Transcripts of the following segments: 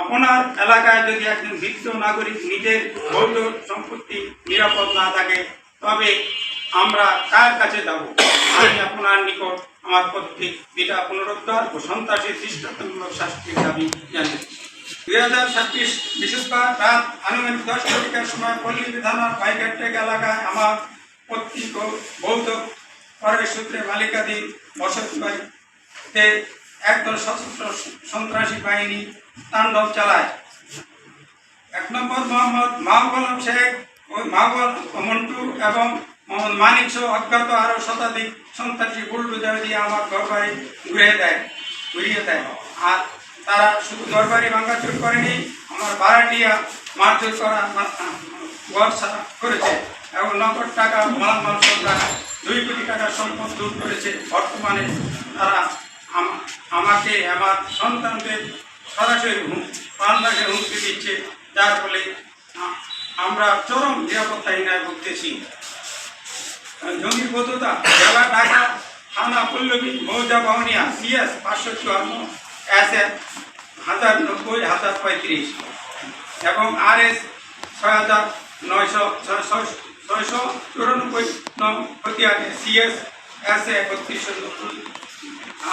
আপনার এলাকায় যদি একজন বৃদ্ধ নাগরিক নিজের ভৌত সম্পত্তি নিরাপদ না থাকে তবে আমরা কার কাছে যাব? আমি আপনার নিকট আমার কর্তৃক এটা পুনরুদ্ধার ও সন্ত্রাসী দৃষ্টান্তমূলক শাস্তির দাবি জানিয়েছি। 2026 বৃহস্পতিবার রাত আনুমানিক 10টার সময় পল্লী থানার বাইঘাটটেক এলাকায় আমার পৈতৃক ও বৌদ্ধ পরের সূত্রে মালিকাধীন বসতি বাড়িতে একদল সশস্ত্র সন্ত্রাসী বাহিনী তাণ্ডব চালায়। 1 নম্বর মোহাম্মদ মাহবুব শেখ ও মাহবুব মন্টু এবং মোহাম্মদ মানিক সহ অজ্ঞাত আরও শতাধিক সন্ত্রাসী বুলডোজার দিয়ে আমার ঘরবাড়ি ঘুরিয়ে দেয়। আর তারা শুধু ঘরবাড়ি ভাঙাচুর করেনি, আমার ভাড়াটিয়া মারধর করা ঘর করেছে এবং নগদ টাকা মালামাল সরকার 2 কোটি টাকার সম্পদ দূর করেছে। বর্তমানে তারা আমাকে আমার সন্তানদের সরাসরি প্রাণনাশের হুমকি দিচ্ছে, যার ফলে আমরা চরম নিরাপত্তাহীনায় ভুগতেছি। জঙ্গি বৈধতা জেলা ঢাকা থানা পল্লবী মৌজা বাউনিয়া CS 554 SF 1090-1035 এবং RS 6994 খতিয়ানে CS SA 3290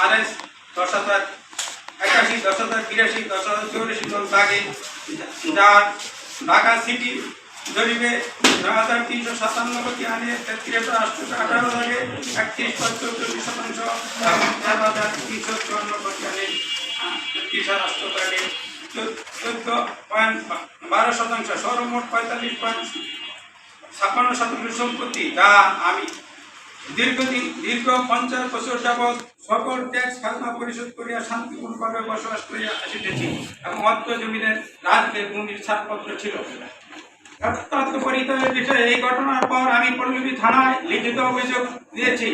RS 10081 10082 10084 দাগে যার ঢাকা সিটি জরিপে 9357 খতিয়ানে 3318 দাগে 31.44% 4354 খতিয়ানে 30 দাগে 14.12%, সর্বমোট 45.56% সম্পত্তি, যা আমি দীর্ঘ 50 বছর যাবৎ সকল ট্যাক্স খাজনা পরিশোধ করিয়া শান্তিপূর্ণভাবে বসবাস করিয়া আসিতেছি এবং অর্থ জমিনের রাজদের ভূমির ছাড়পত্র ছিল। পরিচয়ের বিষয়ে এই ঘটনার পর আমি পল্লবী থানায় লিখিত অভিযোগ দিয়েছি।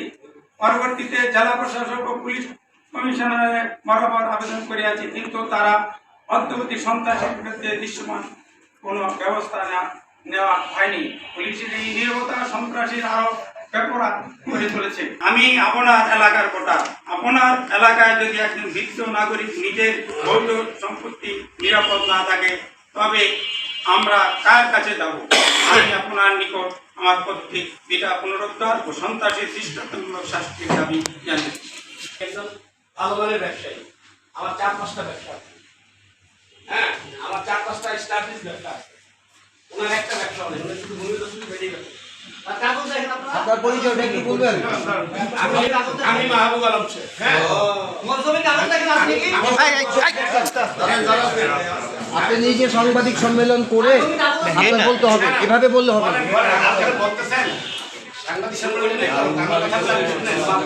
পরবর্তীতে জেলা প্রশাসক ও পুলিশ কমিশনারের বরাবর আবেদন করিয়াছি, কিন্তু তারা অদ্যাবধি সন্ত্রাসের বিরুদ্ধে দৃশ্যমান কোনো ব্যবস্থা নেওয়া হয়নি। পুলিশের এই নীরবতা সন্ত্রাসীর আরো ব্যাপক করে তুলেছে। আমি আপনার এলাকার ভোটার। আপনার এলাকায় যদি একজন বৃদ্ধ নাগরিক নিজের ভৌত সম্পত্তি নিরাপদ না থাকে তবে আমরা কার কাছে যাব? আমি আপনার নিকট আমার কর্তৃক এটা পুনরুদ্ধার ও সন্ত্রাসী দৃষ্টান্তমূলক শাস্তির দাবি জানিয়েছি। একজন ভালো মানের ব্যবসায়ী, আমার 4-5টা ব্যবসা আছে। হ্যাঁ, আমার 4-5টা স্টাবলিশ ব্যবসা আছে। ওনার একটা ব্যবসা নেই, উনি শুধু ভূমি দস্যুরি বেরিয়ে গেছে। আপনার পরিচয়টা কি বলবেন? আমি মাহবুব আলম শেখ। হ্যাঁ, আপনি নিজে সাংবাদিক সম্মেলন করে আপনার বলতে হবে, এভাবে বললে হবে। বলতেছেন সাংবাদিক সম্মেলনে